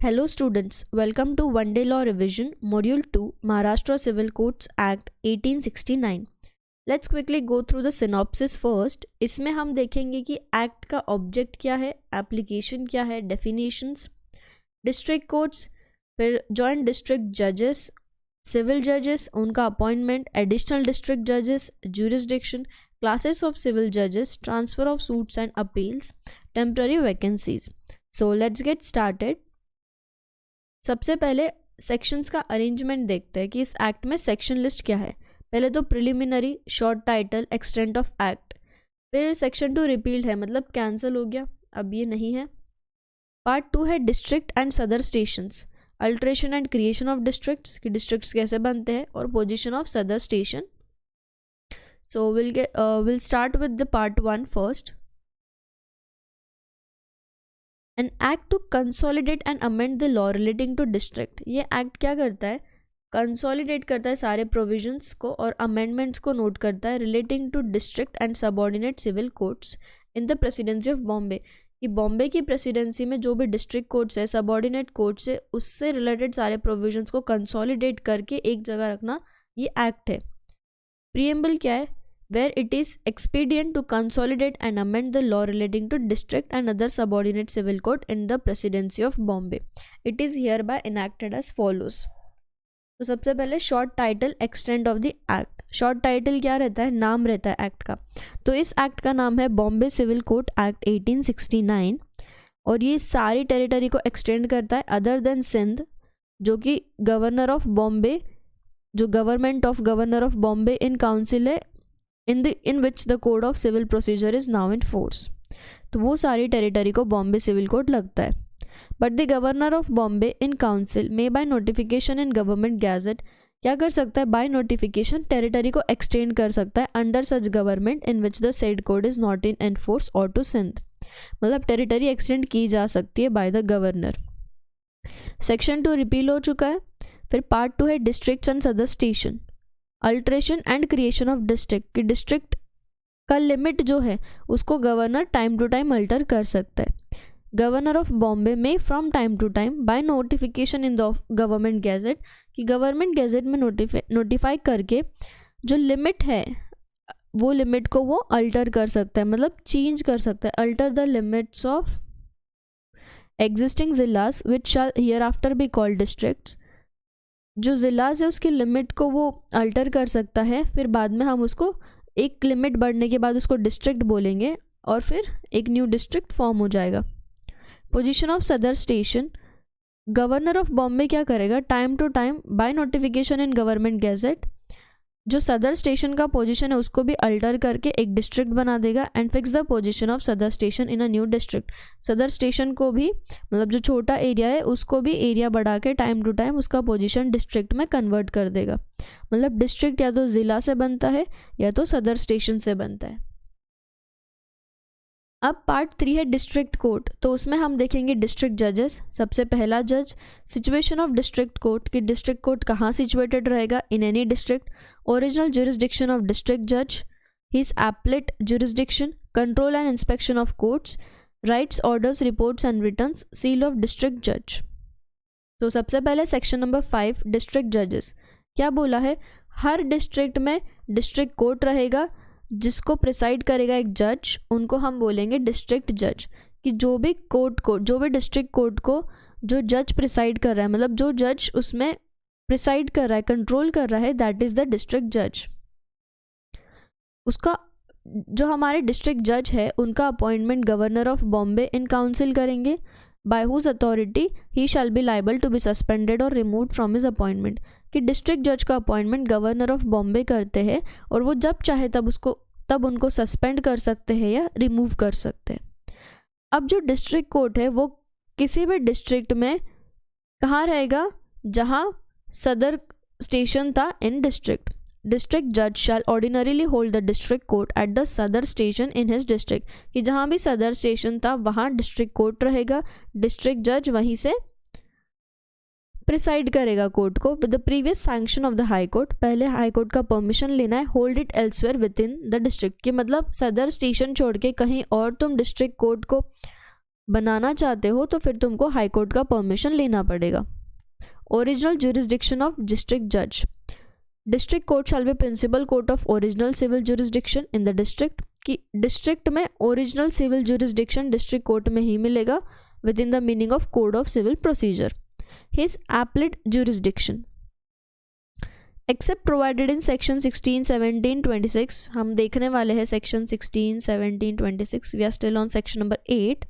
Hello students, welcome to One Day Law Revision, Module 2, Maharashtra Civil Codes Act 1869. Let's quickly go through the synopsis first. इसमें हम देखेंगे कि act का object क्या है, application क्या है, डेफिनेशंस, डिस्ट्रिक्ट कोर्ट्स, फिर जॉइंट डिस्ट्रिक्ट जजेस, सिविल जजेस, उनका अपॉइंटमेंट, एडिशनल डिस्ट्रिक्ट जजेस, ज्यूरिसडिक्शन, क्लासेस ऑफ सिविल जजेस, transfer of suits and appeals, temporary vacancies. So let's get started. सबसे पहले सेक्शंस का अरेंजमेंट देखते हैं कि इस एक्ट में सेक्शन लिस्ट क्या है. पहले तो preliminary, short title, extent of act. फिर सेक्शन 2 रिपील्ड है, मतलब कैंसिल हो गया, अब ये नहीं है. पार्ट 2 है district and sadar stations, alteration and creation of districts, कि डिस्ट्रिक्ट्स कैसे बनते हैं, और position of sadar station. So will start with the part 1 first. An act to consolidate and amend the law relating to district. ये act क्या करता है, consolidate करता है सारे प्रोविजंस को और अमेंडमेंट्स को नोट करता है relating to district and subordinate civil courts in the presidency of Bombay. कि बॉम्बे की प्रेसिडेंसी में जो भी डिस्ट्रिक्ट कोर्ट्स है, सबऑर्डिनेट कोर्ट्स है, उससे रिलेटेड सारे प्रोविजंस को कंसोलिडेट करके एक जगह रखना, ये एक्ट है. प्रीएम्बल क्या है, where it is expedient to consolidate and amend the law relating to district and other subordinate civil court in the presidency of Bombay. It is hereby enacted as follows. तो सबसे पहले short title, extent of the act. Short title क्या रहता है, नाम रहता है act का. तो इस एक्ट का नाम है बॉम्बे सिविल कोड एक्ट 1869 और ये सारी टेरिटरी को एक्सटेंड करता है अदर देन सिंध, जो कि गवर्नर ऑफ बॉम्बे, जो government of governor of Bombay in council है, in which the code of civil procedure is now in force. तो वो सारी टेरिटरी को बॉम्बे सिविल कोड लगता है. But the governor of Bombay in council may bye notification in government gadget, क्या कर सकता है, बाय नोटिफिकेशन टेरिटरी को एक्सटेंड कर सकता है under such government in which the said code is not in enforce और टू सिंध. मतलब टेरिटरी एक्सटेंड की जा सकती है by the governor. Section 2 repeal हो चुका है. फिर पार्ट 2 है डिस्ट्रिक्ट्स एंड सदर station, alteration and creation of district. कि डिस्ट्रिक्ट का लिमिट जो है उसको governor time to time alter कर सकता है. गवर्नर ऑफ बॉम्बे में from time to time by notification in the government gazette, कि गवर्नमेंट गैजेट में नोटिफाई करके जो लिमिट है वो लिमिट को वो अल्टर कर सकता है, मतलब चेंज कर सकता है. Alter the limits of existing zillas which shall hereafter be called districts. जो ज़िलास है उसकी लिमिट को वो अल्टर कर सकता है, फिर बाद में हम उसको एक लिमिट बढ़ने के बाद उसको डिस्ट्रिक्ट बोलेंगे और फिर एक न्यू डिस्ट्रिक्ट फॉर्म हो जाएगा. Position of sadar station, governor of Bombay क्या करेगा, time to time by notification in government gazette जो सदर स्टेशन का पोजीशन है उसको भी अल्टर करके एक डिस्ट्रिक्ट बना देगा and fix the position of sadar station in a new district. सदर स्टेशन को भी, मतलब जो छोटा एरिया है उसको भी एरिया बढ़ा के टाइम टू टाइम उसका पोजीशन डिस्ट्रिक्ट में कन्वर्ट कर देगा. मतलब डिस्ट्रिक्ट या तो ज़िला से बनता है या तो सदर स्टेशन से बनता है. अब पार्ट 3 है डिस्ट्रिक्ट कोर्ट. तो उसमें हम देखेंगे डिस्ट्रिक्ट जजेस. सबसे पहला जज, सिचुएशन ऑफ डिस्ट्रिक्ट कोर्ट, कि डिस्ट्रिक्ट कोर्ट कहाँ सिचुएटेड रहेगा in any district, original jurisdiction of district जज, his appellate jurisdiction, control and inspection of courts, rights, orders, reports and returns, seal of district जज. तो सबसे पहले सेक्शन नंबर 5 डिस्ट्रिक्ट जजेस. क्या बोला है, हर डिस्ट्रिक्ट में डिस्ट्रिक्ट कोर्ट रहेगा जिसको प्रिसाइड करेगा एक जज, उनको हम बोलेंगे डिस्ट्रिक्ट जज. कि जो भी कोर्ट को, जो भी डिस्ट्रिक्ट कोर्ट को जो जज प्रिसाइड कर रहा है, मतलब जो जज उसमें प्रिसाइड कर रहा है, कंट्रोल कर रहा है, दैट इज़ द डिस्ट्रिक्ट जज. उसका जो हमारे डिस्ट्रिक्ट जज है उनका appointment governor of Bombay in council करेंगे, by whose authority he shall be liable to be suspended or removed from his appointment. कि डिस्ट्रिक्ट जज का अपॉइंटमेंट गवर्नर ऑफ बॉम्बे करते हैं और वो जब चाहे तब उनको सस्पेंड कर सकते हैं या रिमूव कर सकते हैं. अब जो डिस्ट्रिक्ट कोर्ट है वो किसी भी डिस्ट्रिक्ट में कहाँ रहेगा, जहाँ सदर स्टेशन था इन डिस्ट्रिक्ट. डिस्ट्रिक्ट जज shall ordinarily hold the district court at the sadar station in his district. कि जहाँ भी सदर स्टेशन था वहाँ डिस्ट्रिक्ट कोर्ट रहेगा, डिस्ट्रिक्ट जज वहीं से प्रिसाइड करेगा कोर्ट को with the previous sanction of the high court. पहले हाई कोर्ट का परमिशन लेना है. Hold it elsewhere within the district, कि मतलब सदर स्टेशन छोड़ के कहीं और तुम डिस्ट्रिक्ट कोर्ट को बनाना चाहते हो तो फिर तुमको हाई कोर्ट का परमिशन लेना पड़ेगा। ओरिजिनल ज्यूरिसडिक्शन ऑफ डिस्ट्रिक्ट जज, district court shall be principal court of original civil jurisdiction in the district, कि डिस्ट्रिक्ट में original civil jurisdiction district court में ही मिलेगा within the meaning of code of civil procedure. His appellate jurisdiction except provided in section 16, 17, 26, हम देखने वाले हैं section 16, 17, 26, we are still on section number 8।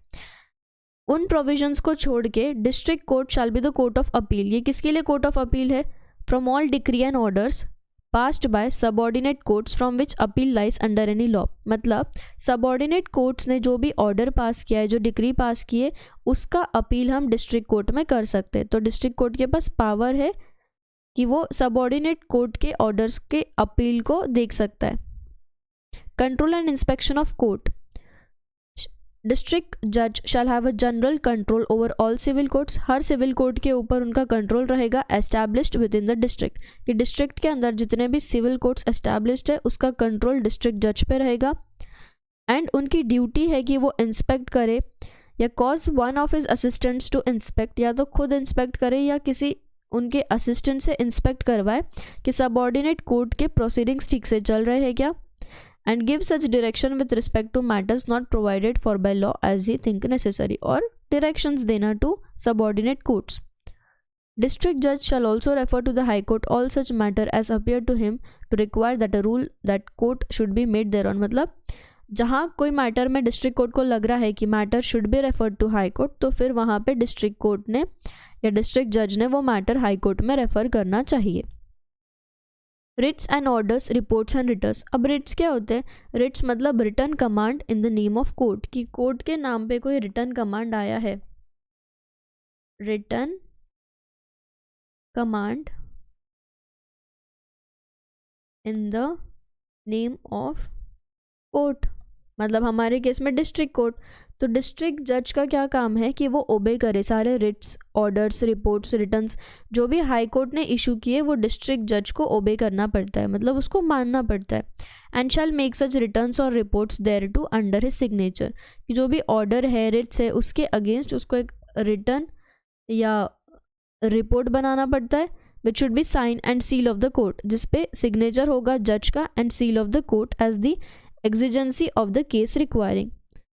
उन प्रोविजंस को छोड़ के district court shall be the court of appeal, ये किसके लिए कोर्ट ऑफ अपील है? From all decree and orders passed by subordinate courts from which appeal lies under any law, मतलब subordinate courts ने जो भी ऑर्डर पास किया है, जो डिक्री पास की है, उसका अपील हम डिस्ट्रिक्ट कोर्ट में कर सकते हैं। तो डिस्ट्रिक्ट कोर्ट के पास पावर है कि वो सबऑर्डिनेट कोर्ट के ऑर्डर्स के अपील को देख सकता है। Control and inspection of court, district जज shall have a general control over all civil courts, हर सिविल कोर्ट के ऊपर उनका कंट्रोल रहेगा established within the district, कि डिस्ट्रिक्ट के अंदर जितने भी सिविल कोर्ट्स एस्टैब्लिश्ड है उसका कंट्रोल डिस्ट्रिक्ट जज पे रहेगा। एंड उनकी ड्यूटी है कि वो इंस्पेक्ट करे या cause one of his assistants to inspect, या तो खुद इंस्पेक्ट करे या किसी उनके असिस्टेंट से इंस्पेक्ट करवाए कि सबऑर्डिनेट कोर्ट के प्रोसीडिंग्स ठीक से चल रहे हैं क्या, and give such direction with respect to matters not provided for by law as he think necessary, और directions देना to subordinate courts. District judge shall also refer to the High Court all such matter as appear to him to require that a rule that court should be made thereon, मतलब जहाँ कोई matter में district court को लग रहा है कि matter should be referred to high court, तो फिर वहाँ पे डिस्ट्रिक्ट कोर्ट ने या डिस्ट्रिक्ट जज ने वो मैटर हाई कोर्ट में रेफर करना चाहिए। Writs and orders, reports and returns, अब रिट्स क्या होते हैं? रिट्स मतलब return command in the name of court, कि कोर्ट के नाम पे कोई रिटर्न कमांड आया है, return command in the name of court, मतलब हमारे केस में डिस्ट्रिक्ट कोर्ट। तो डिस्ट्रिक्ट जज का क्या काम है कि वो ओबे करे सारे रिट्स, ऑर्डर्स, रिपोर्ट्स, रिटर्न्स जो भी हाई कोर्ट ने इशू किए वो डिस्ट्रिक्ट जज को ओबे करना पड़ता है, मतलब उसको मानना पड़ता है। And shall make such returns और reports thereto under his signature, कि जो भी ऑर्डर है, रिट्स है, उसके अगेंस्ट उसको एक रिटर्न या रिपोर्ट बनाना पड़ता है which should be sign and seal of the court, जिसपे सिग्नेचर होगा जज का and seal of the court as the exigency of the case requiring.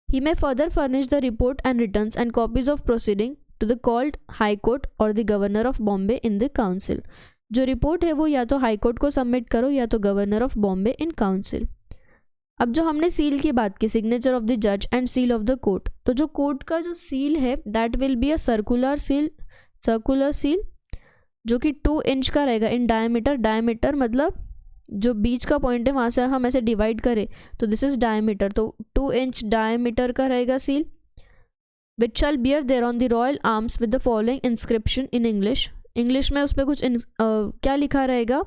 He may further furnish the report and returns and copies of proceeding to the called High Court or the Governor of Bombay in the Council. जो report है वो या तो high court को submit करो या तो governor of Bombay in council. अब जो हमने सील की बात की, सिग्नेचर ऑफ द जज and seal of the court, तो जो कोर्ट का जो सील है that will be a circular seal जो कि 2 इंच का रहेगा इन डायमीटर। डायमीटर मतलब जो बीच का पॉइंट है वहाँ से हम ऐसे डिवाइड करें तो दिस इज डायमीटर, तो 2 इंच डायमीटर का रहेगा seal. Which shall bear thereon the royal arms with the following inscription in English, English में उस पर कुछ क्या लिखा रहेगा,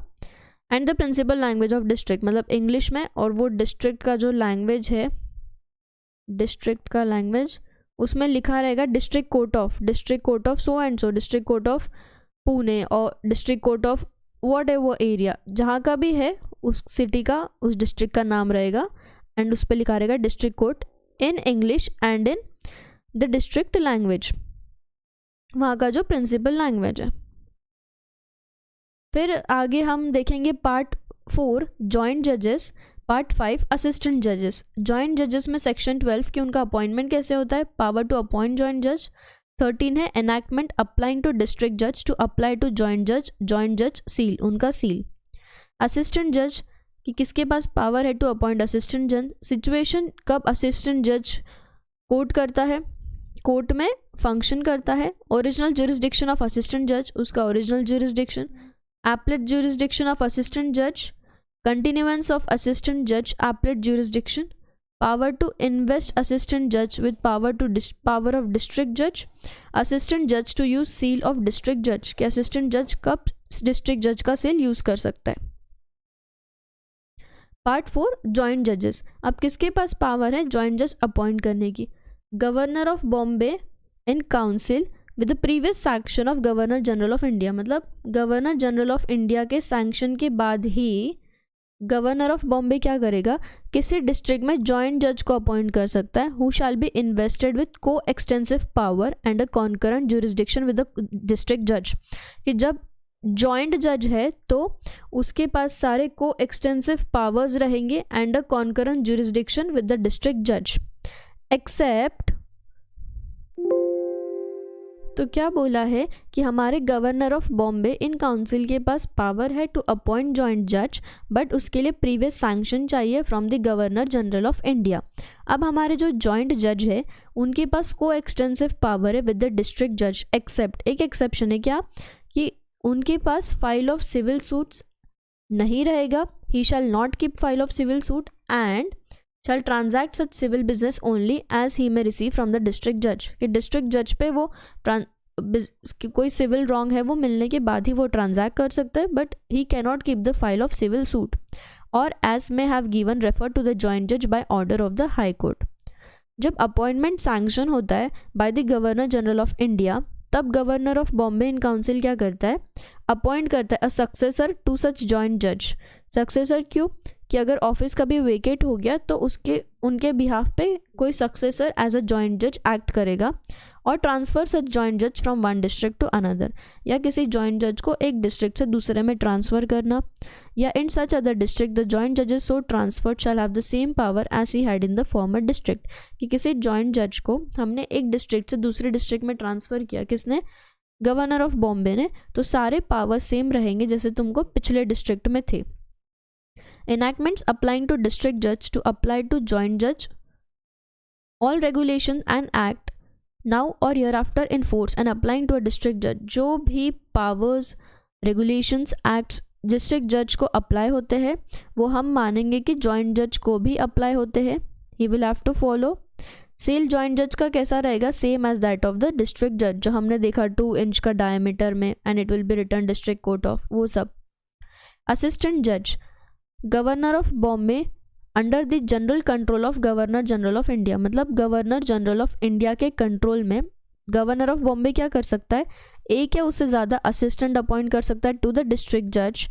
and the principal language of district, मतलब इंग्लिश में, और वो डिस्ट्रिक्ट का जो लैंग्वेज है, डिस्ट्रिक्ट का लैंग्वेज उसमें लिखा रहेगा district court of so and so, district court of Pune और district court of whatever area, जहाँ का भी है उस सिटी का, उस डिस्ट्रिक्ट का नाम रहेगा एंड उस पर लिखा रहेगा district court in English and in the district language, वहाँ का जो प्रिंसिपल लैंग्वेज है। फिर आगे हम देखेंगे पार्ट 4 जॉइंट जजेस, पार्ट 5 असिस्टेंट जजेस। जॉइंट जजेस में सेक्शन 12 की उनका अपॉइंटमेंट कैसे होता है, पावर टू अपॉइंट जॉइंट जज। 13 है एनैक्टमेंट अप्लाइंग टू डिस्ट्रिक्ट जज टू अप्लाई टू जॉइंट जज सील, उनका सील। असिस्टेंट जज कि किसके पास पावर है टू अपॉइंट असिस्टेंट जज। सिचुएशन कब असिस्टेंट जज कोर्ट करता है, कोर्ट में फंक्शन करता है। ओरिजिनल ज्यूरिसडिक्शन ऑफ असिस्टेंट जज, उसका original jurisdiction. Applet jurisdiction of assistant जज, कंटिन्यूएंस ऑफ असिस्टेंट जज applet jurisdiction. Power to invest assistant जज विद पावर ऑफ डिस्ट्रिक्ट जज। असिस्टेंट जज to use seal of district जज, कि असिस्टेंट जज कब डिस्ट्रिक्ट जज का सील यूज कर सकता है। पार्ट 4 जॉइंट जजेस। अब किसके पास पावर है जॉइंट जज अपॉइंट करने की, governor of Bombay in council with the previous sanction of governor general of India, मतलब गवर्नर जनरल ऑफ इंडिया के सैंक्शन के बाद ही गवर्नर ऑफ बॉम्बे क्या करेगा, किसी डिस्ट्रिक्ट में जॉइंट जज को अपॉइंट कर सकता है, who shall be invested with coextensive power and a concurrent jurisdiction with the district जज। कि जब जॉइंट जज है तो उसके पास सारे को एक्सटेंसिव पावर्स रहेंगे and a concurrent jurisdiction with the district जज एक्सेप्ट। तो क्या बोला है कि हमारे governor of Bombay in council के पास पावर है टू अपॉइंट जॉइंट जज, बट उसके लिए प्रीवियस सैंक्शन चाहिए from the governor general of India. अब हमारे जो जॉइंट जज है उनके पास को एक्सटेंसिव पावर है विद द डिस्ट्रिक्ट जज एक्सेप्ट, एक एक्सेप्शन है क्या, कि उनके पास फाइल ऑफ सिविल सूट्स नहीं रहेगा, he shall not keep file of civil suit and shall transact such civil business only as he may receive from the district जज। कि डिस्ट्रिक्ट जज पे वो कोई सिविल रॉन्ग है वो मिलने के बाद ही वो ट्रांजैक्ट कर सकता है, but he cannot keep the file of civil suit और as may have given refer to the joint जज by order of the high court. जब अपॉइंटमेंट सैंक्शन होता है by the governor general of India, तब governor of Bombay in council क्या करता है, appoint करता है a successor to such joint जज। सक्सेसर क्यों, कि अगर ऑफिस कभी वेकेट हो गया तो उनके बिहाफ पे कोई सक्सेसर एज अ जॉइंट जज एक्ट करेगा और ट्रांसफ़र सच जॉइंट जज from one district to another, या किसी जॉइंट जज को एक डिस्ट्रिक्ट से दूसरे में ट्रांसफ़र करना, या in such other district the joint जजेस so transferred shall have the same power as he had in the former district. कि किसी जॉइंट जज को हमने एक डिस्ट्रिक्ट से दूसरे डिस्ट्रिक्ट में ट्रांसफ़र किया, किसने, गवर्नर ऑफ बॉम्बे ने, तो सारे पावर सेम रहेंगे जैसे तुमको पिछले डिस्ट्रिक्ट में थे। Enactments applying to district judge to apply to joint judge. All regulation and act now or hereafter in force and applying to a district judge. जो भी powers, regulations, acts district judge को apply होते हैं वो हम मानेंगे कि joint judge को भी apply होते हैं. He will have to follow. Cell joint जज का कैसा रहेगा, same as that of the district जज, जो हमने देखा 2 इंच का डायमीटर में, and it will be return district court of, वो सब. असिस्टेंट जज, governor of Bombay under the general control of governor general of India, मतलब गवर्नर जनरल ऑफ इंडिया के कंट्रोल में गवर्नर ऑफ बॉम्बे क्या कर सकता है, एक या उससे ज़्यादा असिस्टेंट अपॉइंट कर सकता है टू द डिस्ट्रिक्ट जज,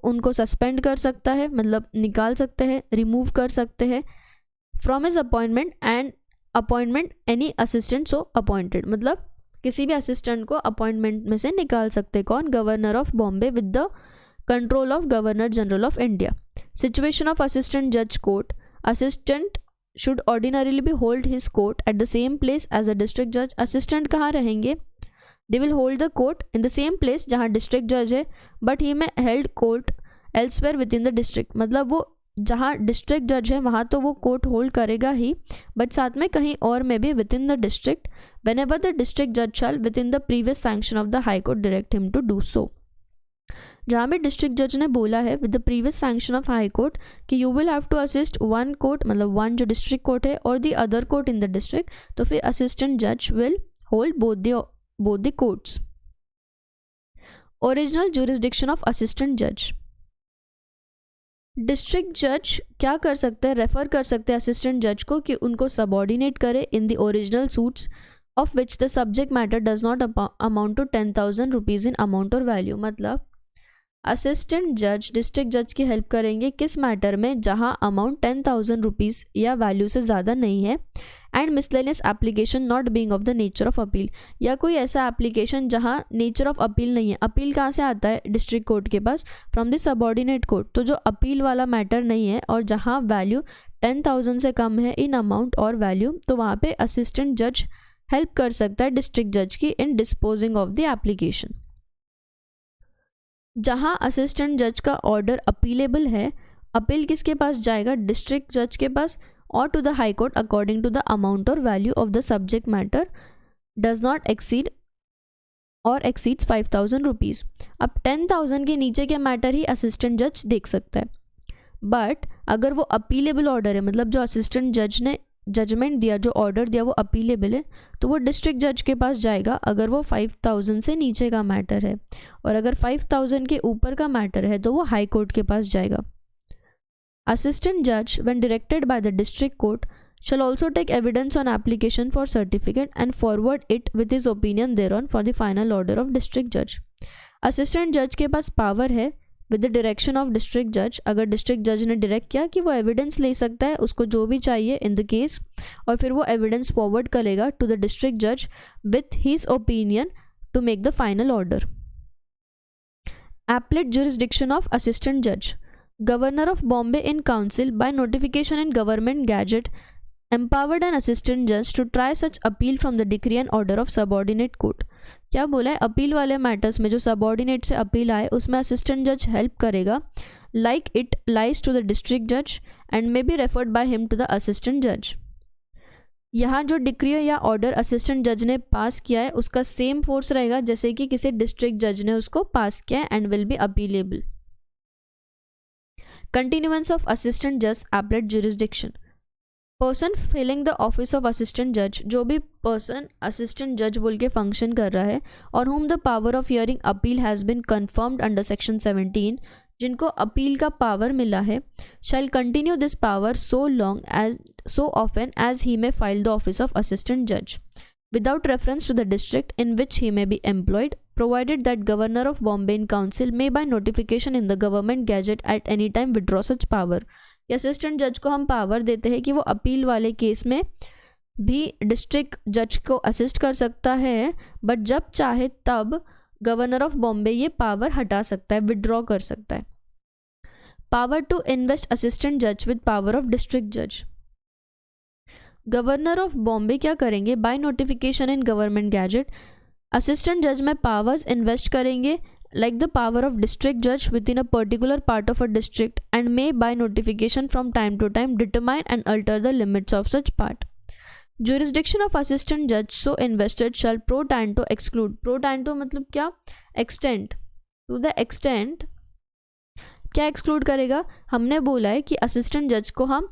उनको सस्पेंड कर सकता है, मतलब निकाल सकते हैं, रिमूव कर सकते हैं from his appointment and appointment any assistant so appointed, मतलब किसी भी असिस्टेंट को अपॉइंटमेंट में से निकाल सकते, कौन, governor of Bombay with the control of governor general of India. Situation of assistant जज court, assistant should ordinarily be hold his court at the same place as a district जज. असिस्टेंट कहाँ रहेंगे, they will hold the court in the same place जहाँ district जज है, but he may held court elsewhere within the district, मतलब वो जहाँ district जज है वहाँ तो वो कोर्ट होल्ड करेगा ही, बट साथ में कहीं और में भी within the district, whenever the district जज shall within the previous sanction of the high court direct him to do so. जहाँ भी डिस्ट्रिक्ट जज ने बोला है with the previous sanction of high court कि you will have to assist one court, मतलब one जो district court है और the other court in the district, तो फिर असिस्टेंट जज will hold both the courts. Original jurisdiction of assistant जज, district जज क्या कर सकते हैं, रेफर कर सकते हैं असिस्टेंट जज को कि उनको सबऑर्डिनेट करे in the original suits of which the subject matter does not amount to 10,000 rupees in amount और वैल्यू. मतलब असिस्टेंट जज डिस्ट्रिक्ट जज की हेल्प करेंगे किस मैटर में, जहां अमाउंट 10,000 रुपीज़ या वैल्यू से ज़्यादा नहीं है, and miscellaneous application not being of the nature of appeal, या कोई ऐसा एप्लीकेशन जहां नेचर ऑफ अपील नहीं है. अपील कहाँ से आता है, डिस्ट्रिक्ट कोर्ट के पास, फ्रॉम द सबऑर्डिनेट कोर्ट. तो जो अपील वाला मैटर नहीं है और जहां वैल्यू 10,000 से कम है इन अमाउंट और वैल्यू, तो वहाँ पे असिस्टेंट जज हेल्प कर सकता है डिस्ट्रिक्ट जज की इन डिस्पोजिंग ऑफ द एप्लीकेशन. जहां असिस्टेंट जज का ऑर्डर अपीलेबल है, अपील किसके पास जाएगा, डिस्ट्रिक्ट जज के पास, और to the high court according to the amount और value of the subject matter does not exceed और एक्सीड्स 5,000 रुपीज़. अब 10,000 के नीचे के मैटर ही असिस्टेंट जज देख सकता है, बट अगर वो अपीलेबल ऑर्डर है, मतलब जो असिस्टेंट जज ने जजमेंट दिया, जो ऑर्डर दिया वो अपीलेबल है, तो वो डिस्ट्रिक्ट जज के पास जाएगा अगर वो 5,000 से नीचे का मैटर है, और अगर 5,000 के ऊपर का मैटर है तो वो हाई कोर्ट के पास जाएगा. असिस्टेंट जज when directed by the district court shall also take evidence on application for certificate and forward it with his opinion thereon for the final order of district judge. Assistant जज के पास power है with the direction of district जज, अगर district जज ने direct किया कि वो एविडेंस ले सकता है उसको जो भी चाहिए इन द केस, और फिर वो एविडेंस फॉरवर्ड करेगा टू द डिस्ट्रिक्ट जज with his opinion to make the final order. Appellate jurisdiction of assistant judge. Governor of Bombay in council by notification in government gazette empowered an assistant judge to try such appeal from the decree and order of subordinate court. क्या बोला है, appeal वाले matters में जो subordinate से appeal आए उसमें assistant जज हेल्प करेगा, like it lies to the district जज and may be referred by him to the assistant जज. यहाँ जो डिक्री या ऑर्डर असिस्टेंट जज ने पास किया है उसका सेम फोर्स रहेगा जैसे कि किसी डिस्ट्रिक्ट जज ने उसको पास किया है and will be appealable. Continuance of assistant जज appellate jurisdiction. Person filling the office of assistant जज, जो भी पर्सन असिस्टेंट जज बोल के फंक्शन कर रहा है और whom the power of hearing appeal has been confirmed under section 17, जिनको अपील का पावर मिला है, shall continue this power so often as he may file the office of assistant judge without reference to the district in which he may be employed, provided that Governor of Bombay in council may by notification in the government gazette at any time withdraw such power. Assistant जज को हम power देते हैं कि वो appeal वाले case में भी डिस्ट्रिक्ट जज को असिस्ट कर सकता है, बट जब चाहे तब गवर्नर ऑफ बॉम्बे ये पावर हटा सकता है, विड्रॉ कर सकता है. पावर टू इन्वेस्ट असिस्टेंट जज विद पावर ऑफ डिस्ट्रिक्ट जज. गवर्नर ऑफ बॉम्बे क्या करेंगे, bye notification in government gadget assistant जज में पावर्स इन्वेस्ट करेंगे like the power of district judge within a particular part of a district and may by notification from time to time determine and alter the limits of such part. Jurisdiction of assistant judge so invested shall pro tanto exclude. Pro tanto मतलब क्या, extent, to the extent क्या exclude करेगा, हमने बोला है कि assistant judge को हम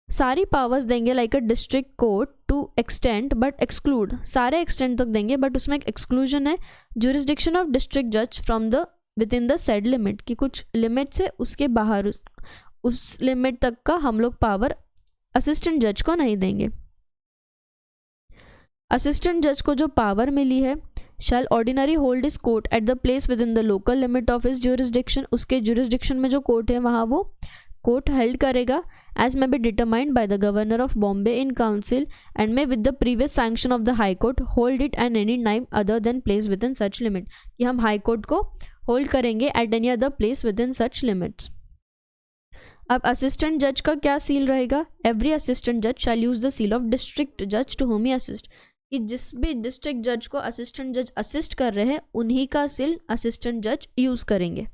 सारी पावर्स देंगे like a district court to extend but exclude, सारे एक्सटेंड तक देंगे बट उसमें एक एक्सक्लूजन है, ज्यूरिसडिक्शन ऑफ डिस्ट्रिक्ट जज from the within the said limit, कि कुछ लिमिट से उसके बाहर उस लिमिट तक का हम लोग पावर असिस्टेंट जज को नहीं देंगे. असिस्टेंट जज को जो पावर मिली है, shall ordinary hold his court at the place within the local limit of his jurisdiction, उसके ज्यूरिसडिक्शन में जो कोर्ट है वहाँ वो कोर्ट हेल्ड करेगा, as may be determined by the governor of Bombay in council and may with the previous sanction of the high court hold it and any time other than place within such limit, कि हम high court को hold करेंगे at any other place within such limits. अब assistant जज का क्या seal रहेगा, every assistant जज shall use the seal of district जज टू होम ही असिस्ट, कि जिस भी डिस्ट्रिक्ट जज को असिस्टेंट जज असिस्ट कर रहे हैं उन्हीं का सील असिस्टेंट जज यूज करेंगे.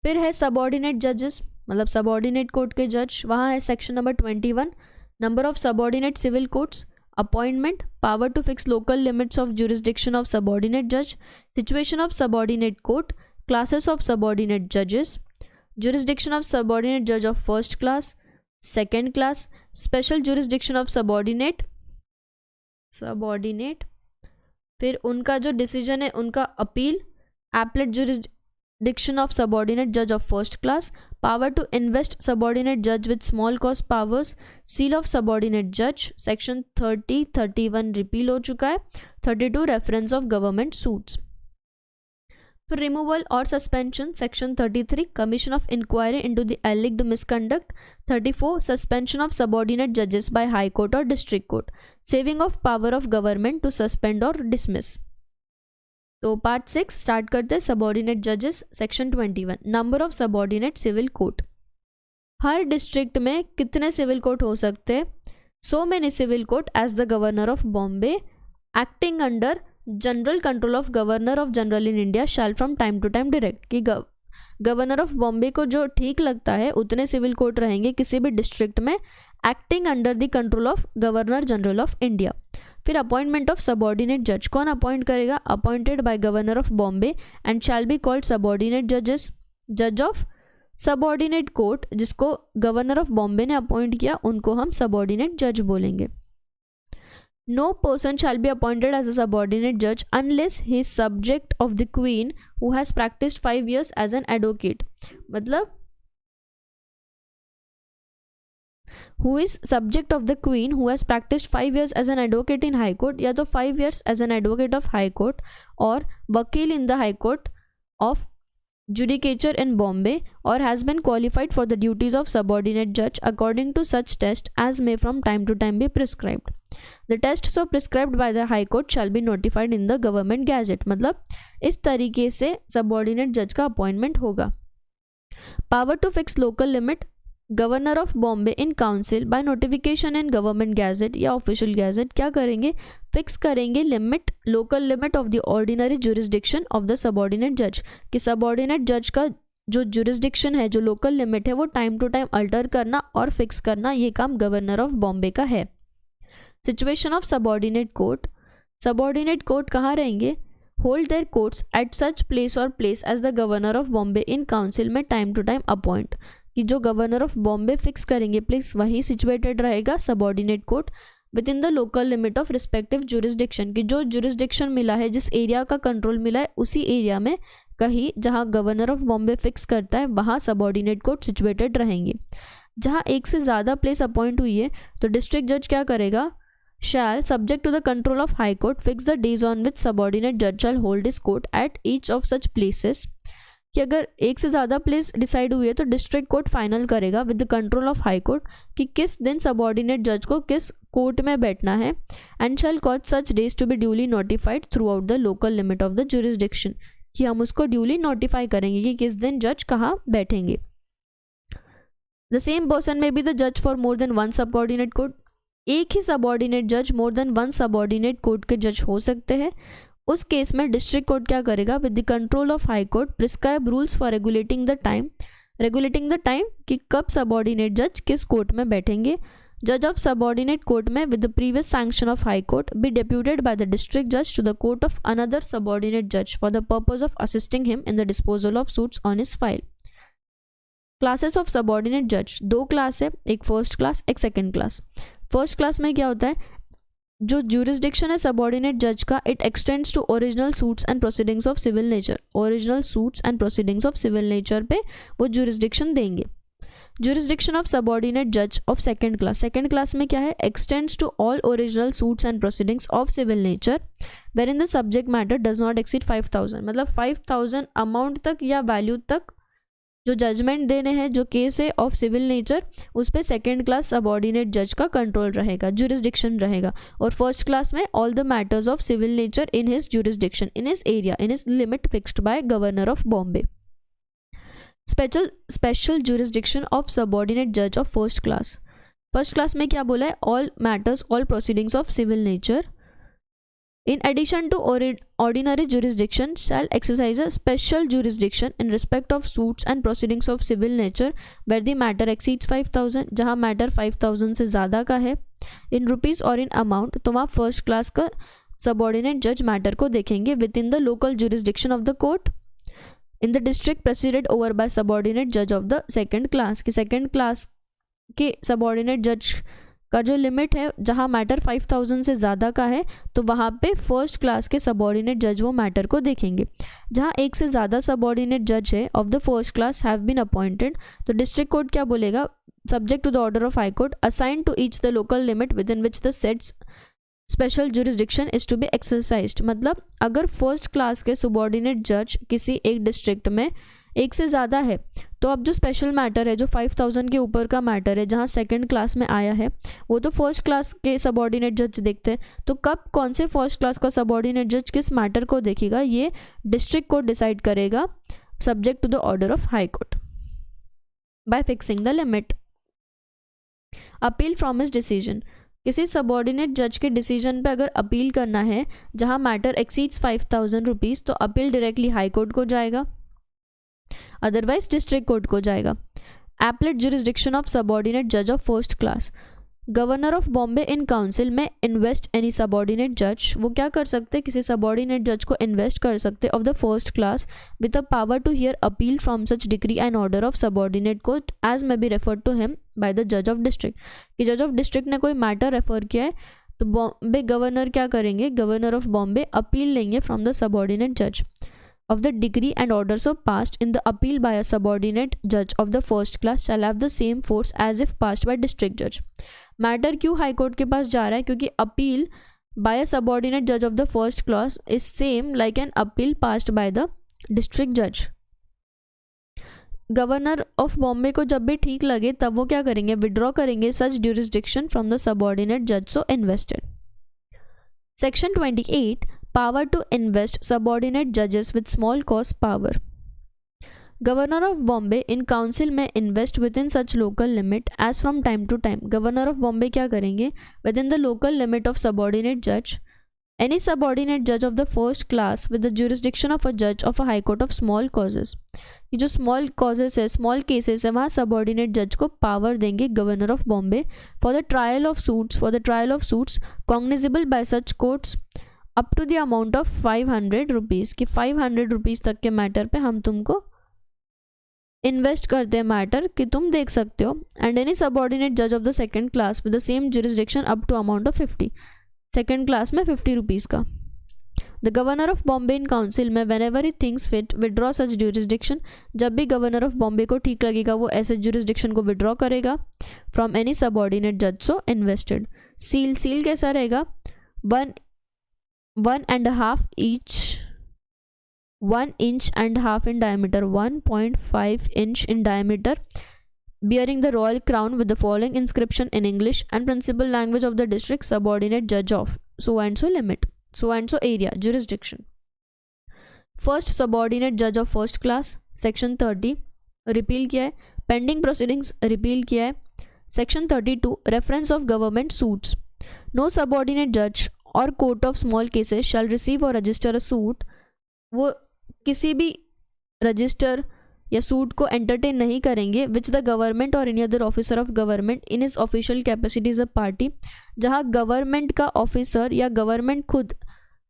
फिर है सबॉर्डिनेट जजेस, मतलब सबॉर्डिनेट कोर्ट के जज, वहाँ है section number 21, number of subordinate civil courts, appointment, power to fix local limits of jurisdiction of subordinate जज, situation of subordinate court, classes of subordinate जजेस, ज्यूरिसडिक्शन ऑफ सबॉर्डिनेट जज of first class, second class, special jurisdiction of subordinate, फिर उनका जो decision है उनका appeal, appellate jurisdiction of subordinate जज of first class, power to invest subordinate जज with small cause powers, seal of subordinate जज, section 31 repeal हो चुका है, 32 रेफरेंस ऑफ गवर्नमेंट सूट्स. फिर रिमूवल और suspension, section 33 commission of inquiry into the alleged misconduct, 34 suspension of subordinate जजेस by high court और district court, saving of power of government to suspend और dismiss. तो part 6 start करते हैं. Subordinate जजेस, section 21, number of subordinate civil court. हर district में कितने सिविल कोर्ट हो सकते हैं, सो many civil court as the governor of Bombay acting under general control of governor of general in India shall from time to time direct, कि governor of Bombay को जो ठीक लगता है उतने सिविल कोर्ट रहेंगे किसी भी डिस्ट्रिक्ट में, acting under the control of governor general of India. फिर अपॉइंटमेंट ऑफ सबॉर्डिनेट जज, कौन अपॉइंट करेगा, appointed by governor of Bombay and shall be called subordinate जजेस. जज ऑफ सबॉर्डिनेट कोर्ट, जिसको गवर्नर ऑफ बॉम्बे ने अपॉइंट किया उनको हम सबॉर्डिनेट जज बोलेंगे. No person shall be appointed as a subordinate judge unless he is subject of the queen who has practiced 5 years as an advocate. मतलब who is subject of the queen who has practiced 5 years as an advocate in high court, या तो 5 years as an advocate of high court और वकील in the high court of judicature in Bombay or has been qualified for the duties of subordinate judge according to such test as may from time to time be prescribed. The test so prescribed by the High Court shall be notified in the Government Gazette. मतलब इस तरीके से subordinate judge का appointment होगा. Power to fix local limit. Governor of Bombay in council bye notification in government gadget या official gazette क्या करेंगे, fix करेंगे limit, local limit of the ordinary jurisdiction of the subordinate जज, कि सबऑर्डिनेट जज का जो जुरिस्डिक्शन है, जो लोकल लिमिट है, वो टाइम टू टाइम अल्टर करना और फिक्स करना, ये काम गवर्नर ऑफ बॉम्बे का है. Situation of subordinate court. Subordinate court कहाँ रहेंगे, hold their courts at such place or place as the governor of Bombay in council में टाइम टू टाइम अपॉइंट, कि जो गवर्नर ऑफ बॉम्बे फिक्स करेंगे प्लेस वहीं सिचुएटेड रहेगा subordinate court within the local limit of respective jurisdiction, कि जो jurisdiction मिला है, जिस एरिया का कंट्रोल मिला है, उसी एरिया में कहीं जहां गवर्नर ऑफ बॉम्बे फिक्स करता है वहां सबऑर्डिनेट कोर्ट सिचुएटेड रहेंगे. जहां एक से ज़्यादा प्लेस अपॉइंट हुई है तो डिस्ट्रिक्ट जज क्या करेगा, shall subject to the control of high court fix the days on which subordinate judge shall hold his court at each of such places, कि अगर एक से ज़्यादा प्लेस डिसाइड हुई है तो डिस्ट्रिक्ट कोर्ट फाइनल करेगा with the control of high court कि किस दिन सबऑर्डिनेट जज को किस कोर्ट में बैठना है. And shall cause such days to be duly notified throughout the local limit of the jurisdiction, कि हम उसको ड्यूली नोटिफाई करेंगे कि किस दिन जज कहाँ बैठेंगे. द सेम पर्सन में बी द जज for more than one subordinate court. एक ही सबऑर्डिनेट जज more than one subordinate court के जज हो सकते हैं. उस केस में डिस्ट्रिक्ट कोर्ट क्या करेगा, with the control of high court prescribe rules for regulating the time कि कब सबऑर्डिनेट जज किस कोर्ट में बैठेंगे. जज ऑफ सबऑर्डिनेट कोर्ट में with the previous sanction of high court B deputed bye the district जज to the court of another subordinate जज for the purpose of assisting him in the disposal of suits on his file. Classes of subordinate जज, दो class है, एक first class एक second class. First class में क्या होता है, जो ज्यूरिस्डिक्शन है सबऑर्डिनेट जज का, it extends to original suits and proceedings of civil nature. Original suits and proceedings of civil nature पे वो ज्यूरिस्डिक्शन देंगे. ज्यूरिस्डिक्शन ऑफ सबऑर्डिनेट जज ऑफ सेकेंड क्लास में क्या है, extends to all original suits and proceedings of civil nature wherein the subject matter does not exceed 5000, मतलब 5000 amount तक या वैल्यू तक जो जजमेंट देने हैं, जो केस है ऑफ सिविल नेचर, उस पर सेकेंड क्लास सबऑर्डिनेट जज का कंट्रोल रहेगा, जुरिस्डिक्शन रहेगा. और फर्स्ट क्लास में all the matters of civil nature in his jurisdiction, in his area, in his limit fixed by governor of Bombay. Special jurisdiction of subordinate जज of first class में क्या बोला है, all matters all proceedings of civil nature in addition to ordinary jurisdiction shall exercise a special jurisdiction in respect of suits and proceedings of civil nature where the matter exceeds 5000, जहाँ matter 5000 से ज़्यादा का है, in rupees और in amount, तो वहाँ first class का subordinate जज मैटर को देखेंगे with in the local jurisdiction of the court in the district preceded over by subordinate जज ऑफ द सेकेंड क्लास, कि सेकेंड क्लास के सबऑर्डिनेट जज का जो लिमिट है, जहाँ मैटर 5000 से ज़्यादा का है, तो वहाँ पे फर्स्ट क्लास के सबऑर्डिनेट जज वो मैटर को देखेंगे. जहाँ एक से ज़्यादा सबऑर्डिनेट जज है of the first class have been appointed, तो डिस्ट्रिक्ट कोर्ट क्या बोलेगा, subject to the order of high court assign to each the local limit within which the sets special jurisdiction is to be exercised. मतलब अगर first class के subordinate जज किसी एक district में एक से ज़्यादा है, तो अब जो स्पेशल मैटर है, जो 5000 के ऊपर का मैटर है, जहाँ सेकंड क्लास में आया है, वो तो फर्स्ट क्लास के सबऑर्डिनेट जज देखते हैं. तो कब कौन से फर्स्ट क्लास का सबऑर्डिनेट जज किस मैटर को देखेगा, ये डिस्ट्रिक्ट कोर्ट डिसाइड करेगा subject to the order of high court by fixing the limit. Appeal from his decision, किसी सबऑर्डिनेट जज के डिसीजन पे अगर अपील करना है जहाँ मैटर एक्सीड्स 5000 रुपीज़, तो अपील डायरेक्टली हाई कोर्ट को जाएगा, अदरवाइज डिस्ट्रिक्ट कोर्ट को जाएगा. एपलेट जुरिस्डिक्शन ऑफ सबऑर्डिनेट जज of first class, governor of Bombay in council में इन्वेस्ट एनी सबऑर्डिनेट जज, वो क्या कर सकते हैं, किसी सबऑर्डिनेट जज को इन्वेस्ट कर सकते of the first class with a power to hear appeal from such degree and order of subordinate court as may be referred to him by the जज ऑफ डिस्ट्रिक्ट, कि जज ऑफ डिस्ट्रिक्ट ने कोई matter refer किया है तो Bombay governor क्या करेंगे, गवर्नर ऑफ बॉम्बे अपील लेंगे फ्रॉम द सबऑर्डिनेट जज of the degree and order so passed in the appeal by a subordinate judge of the first class shall have the same force as if passed by district judge. Matter क्यों high court के पास जा रहा है, क्योंकि appeal bye अ subordinate जज of the first class is same like an appeal passed by the district जज. Governor of Bombay को जब भी ठीक लगे तब वो क्या करेंगे, विड्रॉ करेंगे सच ड्यूरिसडिक्शन फ्रॉम द सबऑर्डिनेट जज so invested. Section 28 power to invest subordinate जजेस with small cost power. Governor of Bombay in council में invest with in such local limit as from time to time. Governor of Bombay क्या करेंगे, with in the local limit of subordinate जज, any subordinate जज of the first class with the jurisdiction of a जज of a high court of small causes. ये जो small causes है, small cases है, वहाँ सबऑर्डिनेट जज को पावर देंगे governor of Bombay for the trial of suits cognizable by such courts up to the amount of 500 rupees कि 500 रुपीज़ तक के मैटर पे हम तुमको इन्वेस्ट करते हैं मैटर कि तुम देख सकते हो। एंड एनी सबऑर्डिनेट जज of the second class with the same jurisdiction up to amount of 50, second class में 50 रुपीज़ का। The governor of Bombay in council में whenever he thinks fit withdraw such jurisdiction, जब भी governor of Bombay को ठीक लगेगा वो ऐसे ज्यूरिसडिक्शन को विड्रॉ करेगा फ्रॉम एनी सबऑर्डिनेट जज सो इन्वेस्टेड। सील कैसा रहेगा, 1 inch and half in diameter, 1.5 inch in diameter, bearing the royal crown with the following inscription in English and principal language of the district subordinate judge of so and so limit, so and so area, jurisdiction. First subordinate judge of first class, section 30 repeal किया है, pending proceedings repeal किया है। Section 32 reference of government suits, no subordinate जज और court of small cases shall receive और register a suit, वो किसी भी रजिस्टर या सूट को एंटरटेन नहीं करेंगे विच द गवर्नमेंट और any other officer of government in his official capacity is a party, जहाँ गवर्नमेंट का ऑफिसर या गवर्नमेंट खुद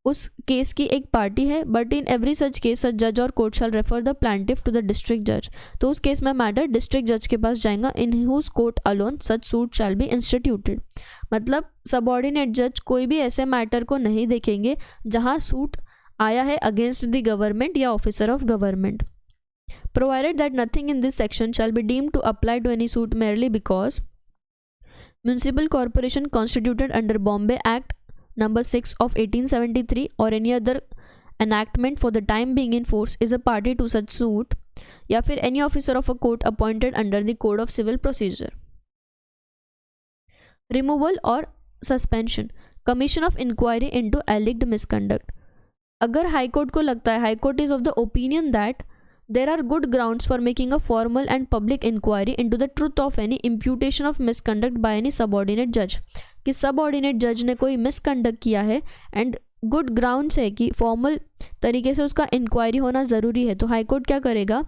उस केस की एक पार्टी है। But in every such case such जज और court shall refer the plaintiff to the district जज, तो उस केस में मैटर डिस्ट्रिक्ट जज के पास जाएगा। In whose court alone such suit shall be instituted, मतलब सबऑर्डिनेट जज कोई भी ऐसे मैटर को नहीं देखेंगे जहाँ सूट आया है अगेंस्ट द गवर्नमेंट या officer of government. Provided that nothing in this section shall be deemed to apply to any suit merely because municipal corporation constituted under Bombay act number 6 of 1873 or any other enactment for the time being in force is a party to such suit, या फिर any officer of a court appointed under the code of civil procedure. Removal or suspension, commission of inquiry into alleged misconduct. अगर high court को लगता है, high court is of the opinion that there are good grounds for making a formal and public inquiry into the truth of any imputation of misconduct by any subordinate judge, कि subordinate judge ने कोई misconduct किया है and good grounds है कि formal तरीके से उसका इंक्वायरी होना ज़रूरी है, तो हाई कोर्ट क्या करेगा,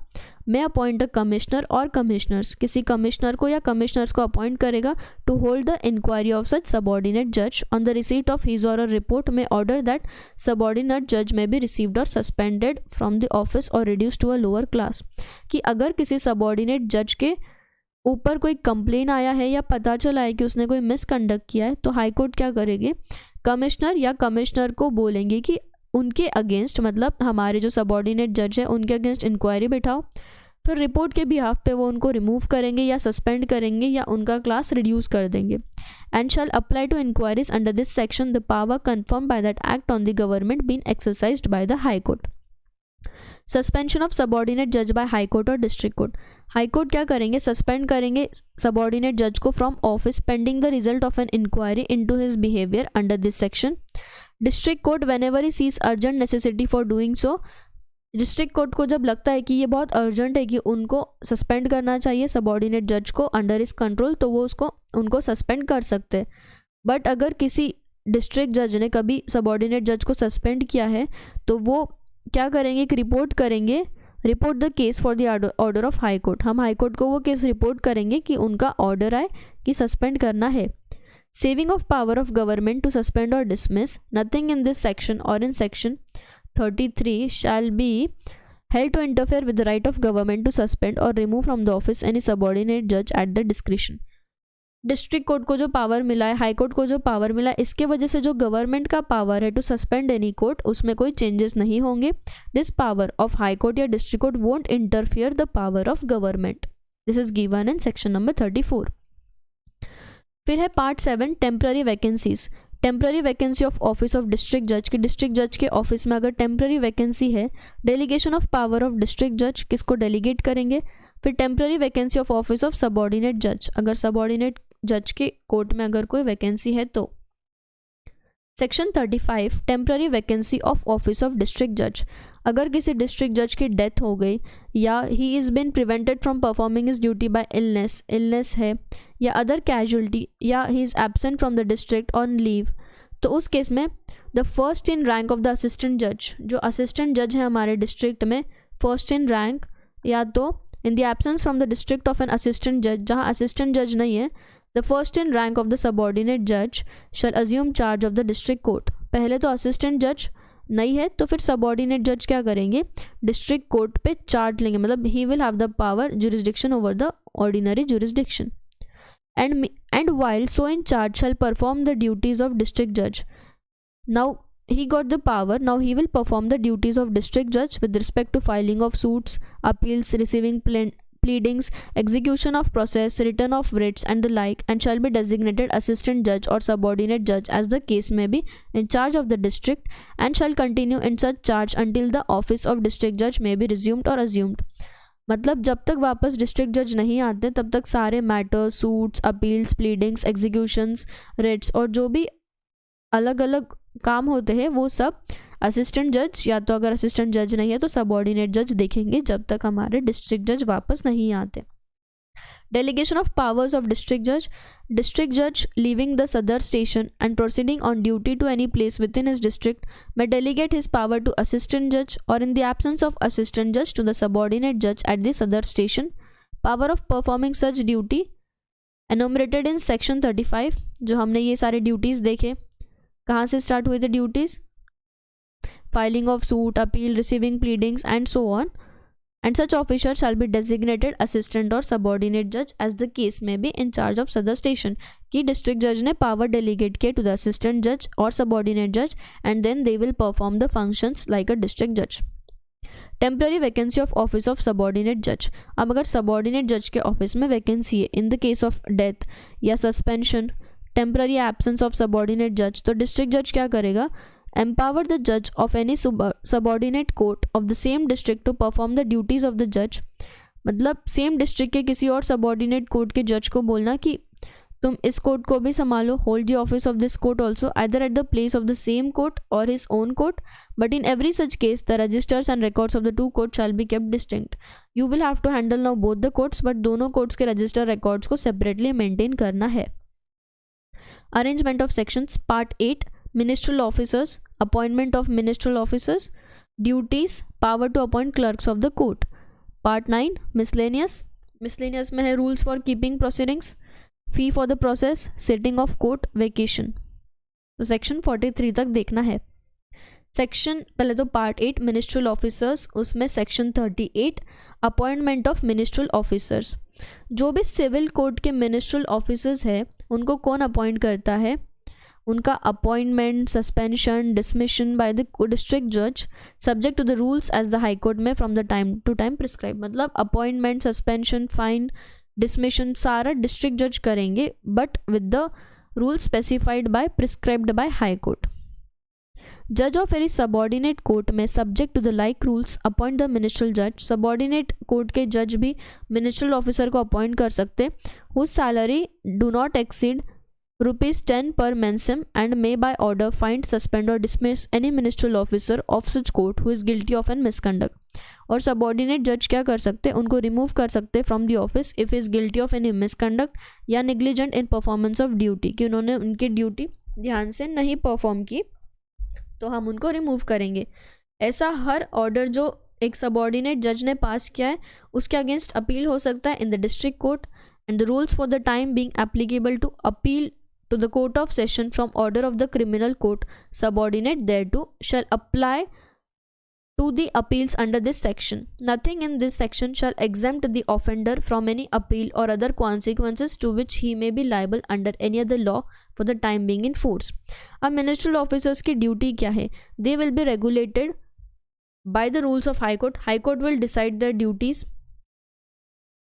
मैं अपॉइंट अ कमिश्नर और कमिश्नर्स, किसी कमिश्नर को या कमिश्नर्स को अपॉइंट करेगा to hold the inquiry of such subordinate जज on the receipt of his और रिपोर्ट में ऑर्डर दैट सबऑर्डिनेट जज में बी रिसीव्ड और सस्पेंडेड फ्रॉम द ऑफिस और reduce to a lower class, कि अगर किसी सबऑर्डिनेट जज के ऊपर कोई कंप्लेन आया है या पता चला है कि उसने कोई मिसकंडक्ट किया है, तो हाई कोर्ट क्या करेगी, कमिश्नर या कमिश्नर को बोलेंगे कि उनके अगेंस्ट, मतलब हमारे जो सबऑर्डिनेट जज है उनके अगेंस्ट इंक्वायरी बैठाओ, फिर रिपोर्ट के बिहाफ पे वो उनको रिमूव करेंगे या सस्पेंड करेंगे या उनका क्लास रिड्यूस कर देंगे। And shall apply to inquiries under this section the power confirm by that act on the government been exercised by the high court. Suspension of subordinate जज बाय हाई कोर्ट और district court, high court क्या करेंगे, suspend करेंगे subordinate जज को from office pending the result of an inquiry into his behaviour under this section. District court whenever he sees urgent necessity for doing so, district court को जब लगता है कि ये बहुत अर्जेंट है कि उनको सस्पेंड करना चाहिए सबऑर्डिनेट जज को अंडर इस कंट्रोल, तो वो उनको सस्पेंड कर सकते हैं। बट अगर किसी डिस्ट्रिक्ट जज ने कभी सबऑर्डिनेट जज को सस्पेंड किया है तो वो क्या करेंगे, एक रिपोर्ट करेंगे, report the case for the order of high court, हम हाई कोर्ट को वो केस रिपोर्ट करेंगे कि उनका ऑर्डर आए कि सस्पेंड करना है। Saving of power of government to suspend और dismiss, nothing in this section or in section 33 shall be held to interfere with the right of government to suspend or remove from the office any subordinate judge at the discretion। District court को जो power मिला है, high court को जो power मिला है, इसके वजह से जो गवर्नमेंट का पावर है टू सस्पेंड एनी कोर्ट, उसमें कोई चेंजेस नहीं होंगे। This power of high court या district court won't interfere the power of government. This is given in section number 34। फिर है part 7 temporary vacancies. Temporary vacancy of office of district जज, की district जज के ऑफिस में अगर टेम्पररी वैकेंसी है, delegation of power of district जज, किसको डेलीगेट करेंगे, फिर temporary vacancy of office of subordinate जज, अगर सबऑर्डिनेट जज के कोर्ट में अगर कोई वैकेंसी है तो। Section 35 temporary vacancy of office of district जज, अगर किसी डिस्ट्रिक्ट जज की डेथ हो गई या he is been prevented from performing his duty by illness है या अदर कैजुअलिटी या he is absent from the district on leave, तो उस केस में the first in rank of the assistant जज, जो असिस्टेंट जज है हमारे डिस्ट्रिक्ट में फर्स्ट इन रैंक, या तो in the absence from the district of an assistant जज, जहाँ असिस्टेंट जज नहीं है, the first in rank of the subordinate जज shall assume charge of the district court. पहले तो असिस्टेंट जज नहीं है तो फिर सबऑर्डिनेट जज क्या करेंगे, डिस्ट्रिक्ट कोर्ट पे चार्ज लेंगे, मतलब he will have the power jurisdiction over the ordinary jurisdiction and while so in charge shall perform the duties of district judge. Now he got the power, now he will perform the duties of district judge with respect to filing of suits, appeals, receiving pleadings, execution of process, return of writs and the like, and shall be designated assistant judge or subordinate judge as the case may be in charge of the district, and shall continue in such charge until the office of district judge may be resumed or assumed. मतलब जब तक वापस district जज नहीं आते तब तक सारे matters, suits, appeals, pleadings, executions, writs और जो भी अलग अलग काम होते हैं वो सब असिस्टेंट जज, या तो अगर असिस्टेंट जज नहीं है तो सबऑर्डिनेट जज देखेंगे जब तक हमारे डिस्ट्रिक्ट जज वापस नहीं आते। Delegation of powers of district judge leaving the Sadar station and proceeding on duty to any place within his district may delegate his power to assistant judge, or in the absence of assistant judge to the subordinate judge at the Sadar station. Power of performing such duty enumerated in section 35, जो हमने ये सारे duties देखे, कहाँ से start हुए थे duties, filing of suit, appeal, receiving pleadings and so on, and such officer shall be designated assistant or subordinate judge as the case may be in charge of Sadar station, कि district judge ने power delegate किया to the assistant judge or subordinate judge and then they will perform the functions like a district judge. Temporary vacancy of office of subordinate judge, अब अगर subordinate judge के office में vacancy है in the case of death या suspension, temporary absence of subordinate judge, तो district judge क्या करेगा, empower the judge of any subordinate court of the same district to perform the duties of the judge, मतलब same district के किसी और subordinate court के जज को बोलना कि तुम इस कोर्ट को भी संभालो, hold the office of this court also either at the place of the same court or his own court, but in every such case the registers and records of the two court shall be kept distinct. You will have to handle now both the courts, but दोनों courts के register records को separately maintain करना है। Arrangement of sections, part 8 ministerial officers, appointment of ministerial officers, duties, power to appoint clerks of the court. Part 9 miscellaneous में है rules for keeping proceedings, fee for the process, sitting of court, vacation. तो section 43 तक देखना है। Section पहले तो part 8 ministerial officers, उसमें section 38 appointment of ministerial officers, जो भी सिविल कोर्ट के मिनिस्ट्रियल ऑफिसर्स है उनको कौन अपॉइंट करता है, उनका appointment, suspension, dismission by the district जज subject to the rules as the high court may from the time to time prescribe, मतलब अपॉइंटमेंट, सस्पेंशन, फाइन, डिसमिशन सारा डिस्ट्रिक्ट जज करेंगे but with the rule specified by prescribed by high court. जज of any subordinate court में subject to the like rules appoint the ministerial जज, subordinate court के जज भी मिनिस्ट्रियल ऑफिसर को अपॉइंट कर सकते whose salary do not exceed ₹10 per mensem and may by order find, suspend or dismiss any ministerial officer of such court who is guilty of an misconduct. और subordinate जज क्या कर सकते, उनको remove कर सकते from the office if is guilty of any misconduct या negligent in performance of duty, कि उन्होंने उनकी ड्यूटी ध्यान से नहीं परफॉर्म की तो हम उनको रिमूव करेंगे। ऐसा हर ऑर्डर जो एक सबऑर्डिनेट जज ने पास किया है उसके अगेंस्ट अपील हो सकता है in the district court, and the rules for the time being applicable to appeal to the court of session from order of the criminal court subordinate thereto shall apply to the appeals under this section. Nothing in this section shall exempt the offender from any appeal or other consequences to which he may be liable under any other law for the time being in force. अब ministerial officers की duty क्या है, they will be regulated by the rules of high court. High court will decide their duties,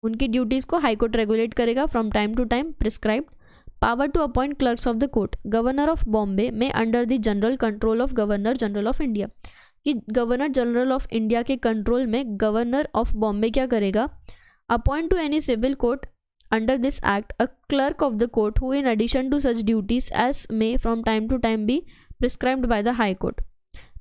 उनकी duties को high court regulate करेगा from time to time prescribed. Power to appoint clerks of the court. Governor of Bombay may under the general control of Governor General of India, कि governor general of India के control में governor of Bombay क्या करेगा, Appoint to any civil court under this act a clerk of the court who in addition to such duties as may from time to time be prescribed by the high court.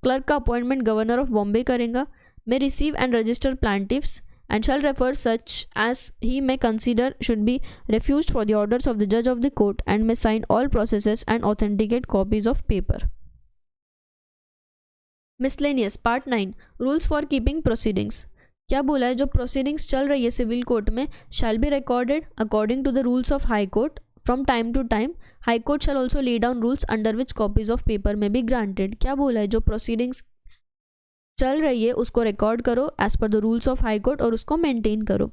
Clerk का appointment governor of Bombay करेगा, may receive and register plaintiffs and shall refer such as he may consider should be refused for the orders of the judge of the court and may sign all processes and authenticate copies of paper. Miscellaneous Part 9 Rules for keeping proceedings. क्या बोला है, जो proceedings चल रही है civil court में shall be recorded according to the rules of high court from time to time. High court shall also lay down rules under which copies of paper may be granted. क्या बोला है, जो proceedings चल रही है उसको record करो as per the rules of high court और उसको मेंटेन करो.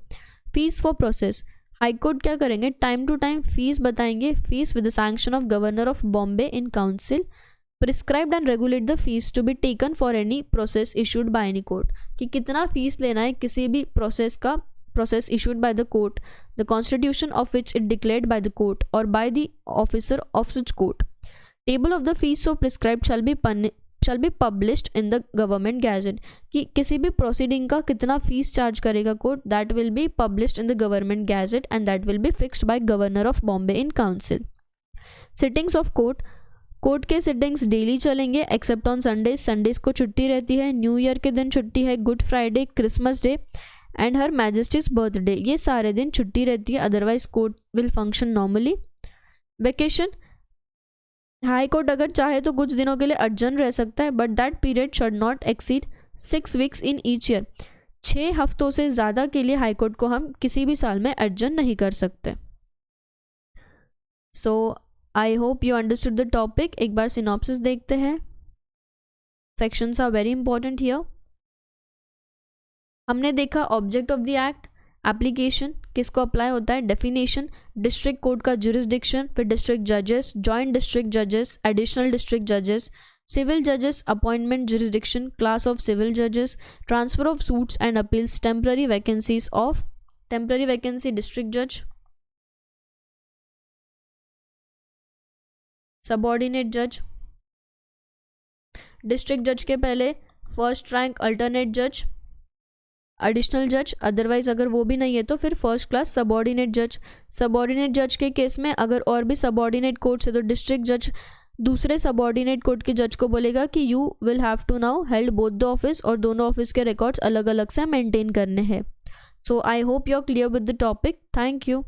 Fees for process. High court क्या करेंगे, टाइम टू टाइम फीस बताएंगे. Fees with the sanction of governor of Bombay in council. Prescribed and regulate the fees to be taken for any process issued by any court. कि कितना fees लेना है किसी भी process का, process issued by the court, the constitution of which it declared by the court और by the officer of such court. Table of the fees so prescribed shall be published in the government gazette. कि किसी भी proceeding का कितना fees charge करेगा court, that will be published in the government gadget and that will be fixed by governor of Bombay in council. Sittings of court. Court के sittings daily चलेंगे except on Sundays. Sundays को छुट्टी रहती है. New year के दिन छुट्टी है, good Friday, Christmas day and her Majesty's birthday. ये सारे दिन छुट्टी रहती है, otherwise court will function normally. Vacation. High court अगर चाहे तो कुछ दिनों के लिए अर्जन रह सकता है but that period should not exceed 6 weeks in each year. 6 हफ्तों से ज़्यादा के लिए हाई कोर्ट को हम किसी भी साल में अर्जन नहीं कर सकते. सो I hope you understood the topic. एक बार सिनॉप्सिस देखते हैं. Sections are very important here. हमने देखा object of the act, application किसको अप्लाई होता है, डेफिनेशन, डिस्ट्रिक्ट कोर्ट का जुरिस्डिक्शन, फिर डिस्ट्रिक्ट जजेस, जॉइंट डिस्ट्रिक्ट जजेस, एडिशनल डिस्ट्रिक्ट जजेस, सिविल जजेस, appointment jurisdiction, class of civil जजेस, transfer of suits and appeals, temporary vacancy district जज, सबऑर्डिनेट जज. डिस्ट्रिक्ट जज के पहले फर्स्ट रैंक अल्टरनेट जज, एडिशनल जज, अदरवाइज अगर वो भी नहीं है तो फिर फर्स्ट क्लास सबऑर्डिनेट जज. सबऑर्डिनेट जज के केस में अगर और भी सबऑर्डिनेट कोर्ट है तो डिस्ट्रिक्ट जज दूसरे सबऑर्डिनेट कोर्ट के जज को बोलेगा कि you will have to now held both the office और दोनों ऑफिस के रिकॉर्ड्स अलग अलग से मेंटेन करने हैं. So I hope you are clear with the topic. Thank you.